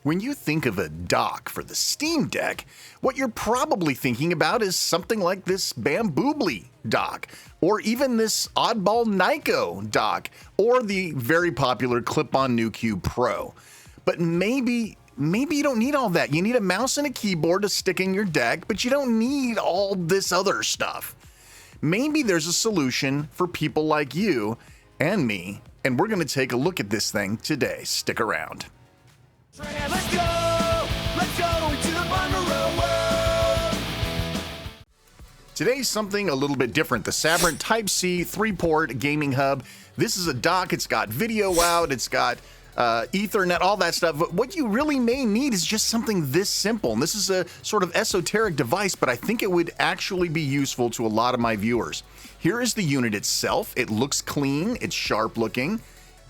When you think of a dock for the Steam Deck, what you're probably thinking about is something like this Bamboobly dock, or even this oddball Nyko dock, or the very popular clip-on NewQPro. But maybe you don't need all that. You need a mouse and a keyboard to stick in your deck, but you don't need all this other stuff. Maybe there's a solution for people like you and me, and we're going to take a look at this thing today. Stick around. Let's go into the Bungalow world. Today's something a little bit different. The Sabrent Type-C 3-port gaming hub. This is a dock. It's got video out. It's got Ethernet, all that stuff. But what you really may need is just something this simple. And this is a sort of esoteric device, but I think it would actually be useful to a lot of my viewers. Here is the unit itself. It looks clean. It's sharp looking.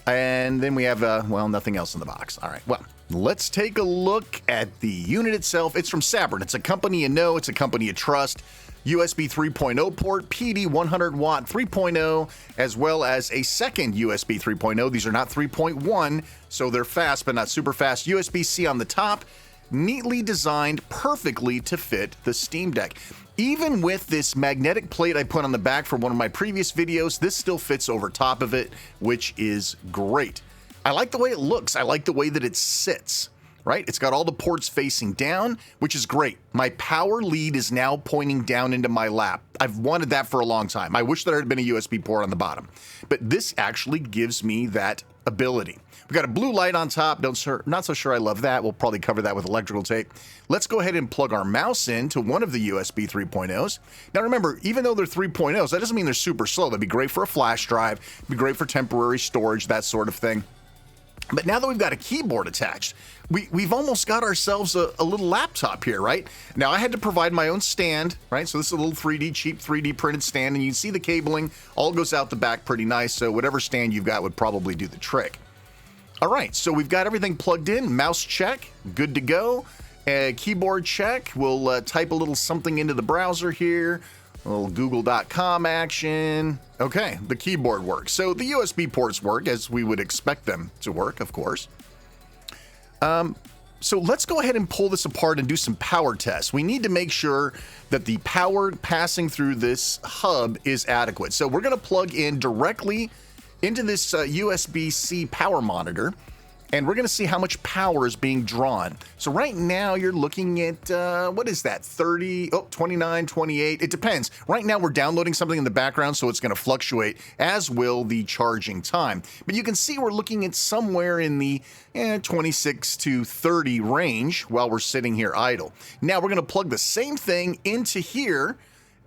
And then we have, well, nothing else in the box. All right, well, let's take a look at the unit itself. It's from Sabrent. It's a company you know. It's a company you trust. USB 3.0 port, PD 100 watt 3.0, as well as a second USB 3.0. These are not 3.1, so they're fast, but not super fast. USB-C on the top, neatly designed perfectly to fit the Steam Deck. Even with this magnetic plate I put on the back for one of my previous videos, this still fits over top of it, which is great. I like the way it looks. I like the way that it sits, right? It's got all the ports facing down, which is great. My power lead is now pointing down into my lap. I've wanted that for a long time. I wish there had been a USB port on the bottom, but this actually gives me that ability. We've got a blue light on top. Not so sure I love that. We'll probably cover that with electrical tape. Let's go ahead and plug our mouse into one of the USB 3.0s. Now remember, even though they're 3.0s, that doesn't mean they're super slow. That'd be great for a flash drive, be great for temporary storage, that sort of thing. But now that we've got a keyboard attached, we've almost got ourselves a little laptop here, right? Now I had to provide my own stand, right? So this is a little cheap 3D printed stand, and you can see the cabling all goes out the back pretty nice. So whatever stand you've got would probably do the trick. All right, so we've got everything plugged in. Mouse check, good to go. Keyboard check. We'll type a little something into the browser here. A little google.com action. Okay, the keyboard works. So the USB ports work as we would expect them to work, of course. So let's go ahead and pull this apart and do some power tests. We need to make sure that the power passing through this hub is adequate. So we're going to plug in directly into this USB-C power monitor, and we're going to see how much power is being drawn. So right now you're looking at, what is that, 29, 28, it depends. Right now we're downloading something in the background, so it's going to fluctuate, as will the charging time. But you can see we're looking at somewhere in the 26 to 30 range while we're sitting here idle. Now we're going to plug the same thing into here,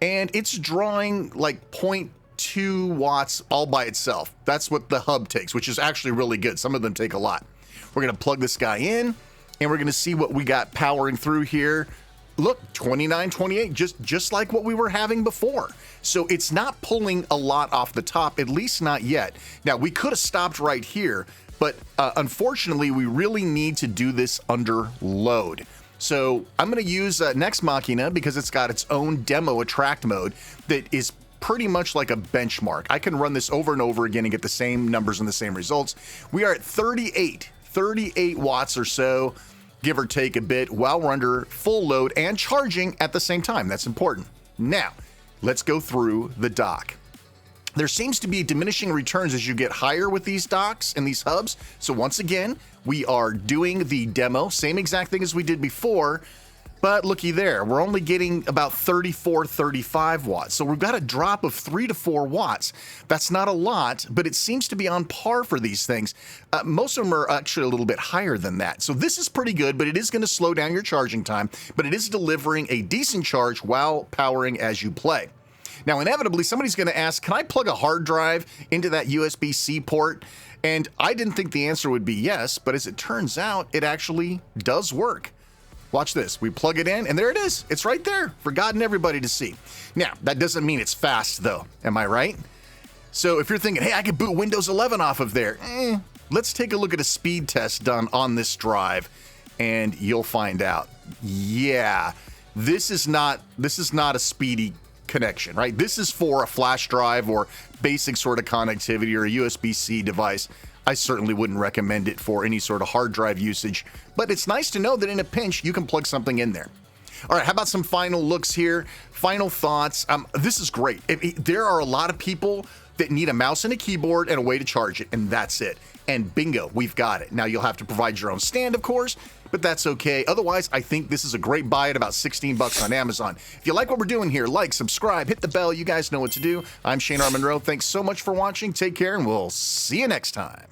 and it's drawing like 0.2 watts all by itself. That's what the hub takes, which is actually really good. Some of them take a lot. We're going to plug this guy in, and we're going to see what we got powering through here. Look, 29, 28, just like what we were having before. So it's not pulling a lot off the top, at least not yet. Now, we could have stopped right here, but unfortunately, we really need to do this under load. So I'm going to use Nex Machina because it's got its own demo attract mode that is pretty much like a benchmark. I can run this over and over again and get the same numbers and the same results. We are at 38 watts or so, give or take a bit, while we're under full load and charging at the same time. That's important. Now, let's go through the dock. There seems to be diminishing returns as you get higher with these docks and these hubs. So once again, we are doing the demo, same exact thing as we did before, but looky there, we're only getting about 34, 35 watts. So we've got a drop of 3 to 4 watts. That's not a lot, but it seems to be on par for these things. Most of them are actually a little bit higher than that. So this is pretty good, but it is going to slow down your charging time, but it is delivering a decent charge while powering as you play. Now, inevitably, somebody's going to ask, can I plug a hard drive into that USB-C port? And I didn't think the answer would be yes, but as it turns out, it actually does work. Watch this. We plug it in, and there it is. It's right there for God and everybody to see. Now, that doesn't mean it's fast, though. Am I right? So if you're thinking, hey, I could boot Windows 11 off of there, let's take a look at a speed test done on this drive, and you'll find out. Yeah, this is not a speedy connection, right? This is for a flash drive or basic sort of connectivity or a USB-C device. I certainly wouldn't recommend it for any sort of hard drive usage, but it's nice to know that in a pinch, you can plug something in there. All right, how about some final looks here? Final thoughts. This is great. There are a lot of people that need a mouse and a keyboard and a way to charge it, and that's it. And bingo, we've got it. Now, you'll have to provide your own stand, of course, but that's okay. Otherwise, I think this is a great buy at about $16 on Amazon. If you like what we're doing here, like, subscribe, hit the bell. You guys know what to do. I'm Shane R. Monroe. Thanks so much for watching. Take care, and we'll see you next time.